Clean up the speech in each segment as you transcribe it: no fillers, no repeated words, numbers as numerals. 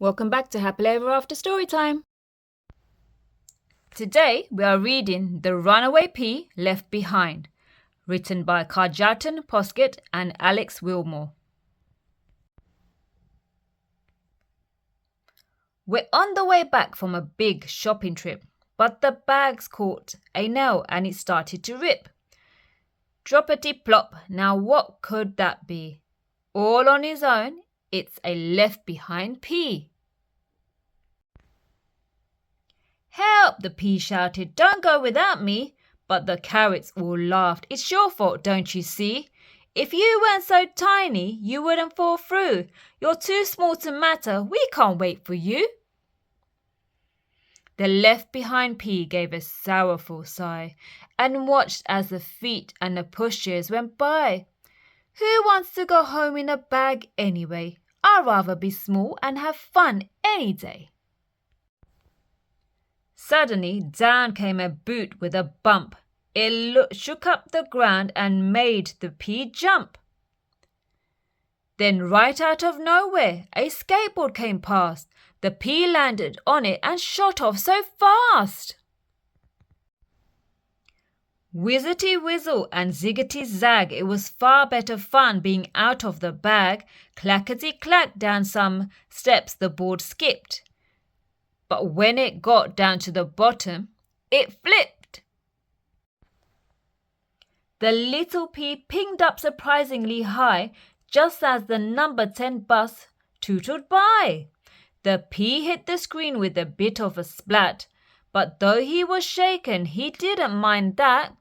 Welcome back to Happily Ever After Storytime. Today we are reading The Runaway Pea Left Behind, written by Kjartan, Poskitt and Alex Willmore. We're on the way back from a big shopping trip, but the bags caught a nail and it started to rip. Droppity plop, now what could that be? All on his own, it's a left behind pea. Help, the pea shouted, don't go without me. But the carrots all laughed. It's your fault, don't you see? If you weren't so tiny, you wouldn't fall through. You're too small to matter. We can't wait for you. The left behind pea gave a sorrowful sigh and watched as the feet and the pushchairs went by. Who wants to go home in a bag anyway? I'd rather be small and have fun any day. Suddenly, down came a boot with a bump. It shook up the ground and made the pea jump. Then right out of nowhere, a skateboard came past. The pea landed on it and shot off so fast. Whizzity whizzle and ziggity zag, it was far better fun being out of the bag. Clackety clack, down some steps the board skipped. But when it got down to the bottom, it flipped. The little pea pinged up surprisingly high just as the number 10 bus tootled by. The pea hit the screen with a bit of a splat, but though he was shaken, he didn't mind that.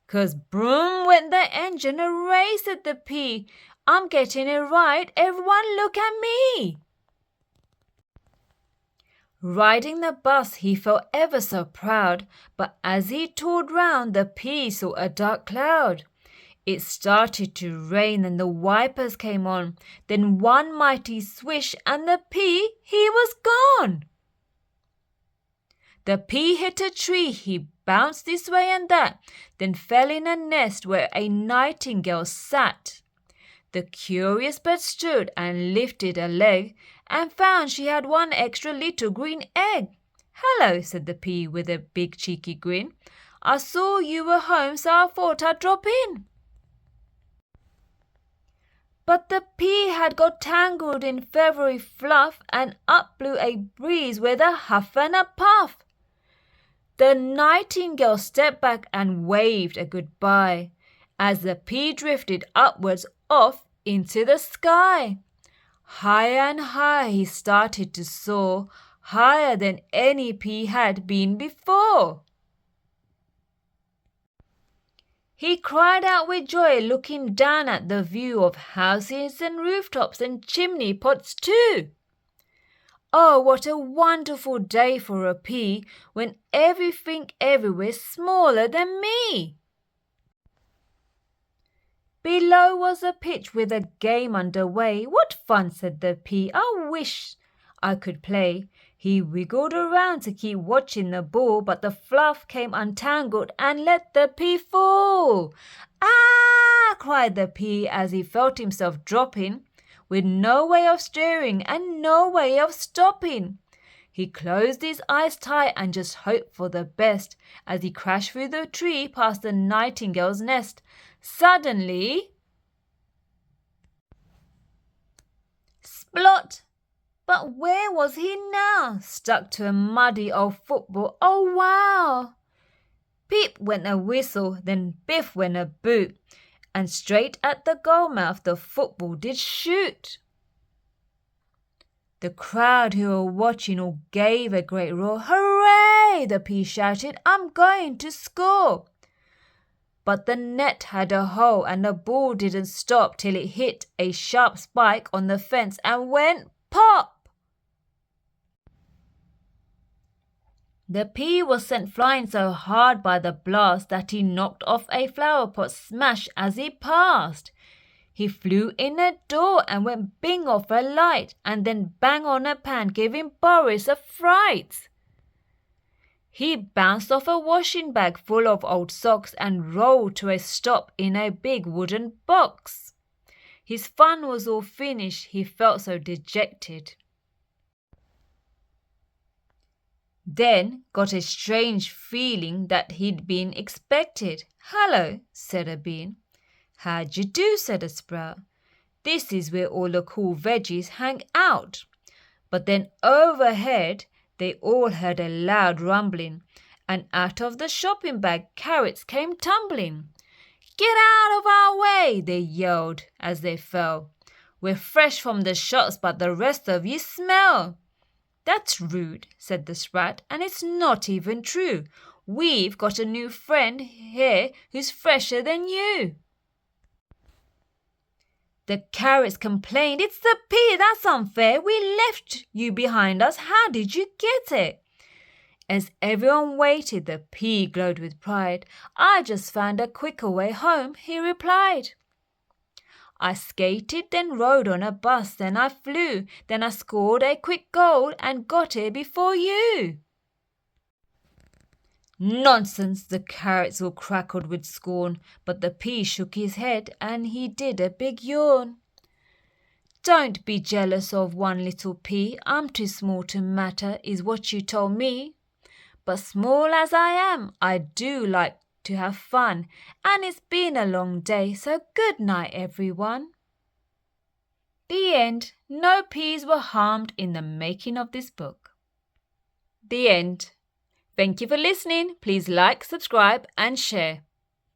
'Cause broom went the engine, hooray, said the pea. I'm getting it right, everyone look at me. Riding the bus, he felt ever so proud, but as he toured round, the pea saw a dark cloud. It started to rain and the wipers came on. Then one mighty swish and the pea, he was gone. The pea hit a tree, he bounced this way and that, then fell in a nest where a nightingale sat. The curious bird stood and lifted a leg and found she had one extra little green egg. Hello, said the pea with a big cheeky grin. I saw you were home, so I thought I'd drop in. But the pea had got tangled in feathery fluff and up blew a breeze with a huff and a puff. The nightingale stepped back and waved a goodbye as the pea drifted upwards off into the sky. Higher and higher he started to soar, higher than any pea had been before. He cried out with joy, looking down at the view of houses and rooftops and chimney pots too. Oh, what a wonderful day for a pea when everything everywhere's smaller than me. Below was a pitch with a game underway. What fun, said the pea. I wish I could play. He wiggled around to keep watching the ball, but the fluff came untangled and let the pea fall. Ah! cried the pea as he felt himself dropping, with no way of steering and no way of stopping. He closed his eyes tight and just hoped for the best as he crashed through the tree past the nightingale's nest. Suddenly, splot! But where was he now? Stuck to a muddy old football. Oh, wow! Peep went a whistle, then biff went a boot, and straight at the goal mouth the football did shoot. The crowd who were watching all gave a great roar. Hooray! The pea shouted. I'm going to score. But the net had a hole and the ball didn't stop till it hit a sharp spike on the fence and went pop. The pea was sent flying so hard by the blast that he knocked off a flower pot smash as he passed. He flew in a door and went bing off a light and then bang on a pan, giving Boris a fright. He bounced off a washing bag full of old socks and rolled to a stop in a big wooden box. His fun was all finished, he felt so dejected. Then got a strange feeling that he'd been expected. "Hello," said a bean. "How d'ye do," said a sprout. "This is where all the cool veggies hang out." But then overhead they all heard a loud rumbling, and out of the shopping bag carrots came tumbling. "Get out of our way," they yelled as they fell. "We're fresh from the shops, but the rest of you smell." "That's rude," said the sprout, "and it's not even true. We've got a new friend here who's fresher than you." The carrots complained, "It's the pea, that's unfair. We left you behind us. How did you get it?" As everyone waited, the pea glowed with pride. "I just found a quicker way home," he replied. "I skated, then rode on a bus, then I flew, then I scored a quick goal and got here before you." "Nonsense," the carrots all crackled with scorn, but the pea shook his head and he did a big yawn. "Don't be jealous of one little pea. I'm too small to matter, is what you told me. But small as I am, I do like to have fun, and it's been a long day, so good night, everyone." The end. No peas were harmed in the making of this book. The end. Thank you for listening. Please like, subscribe, and share.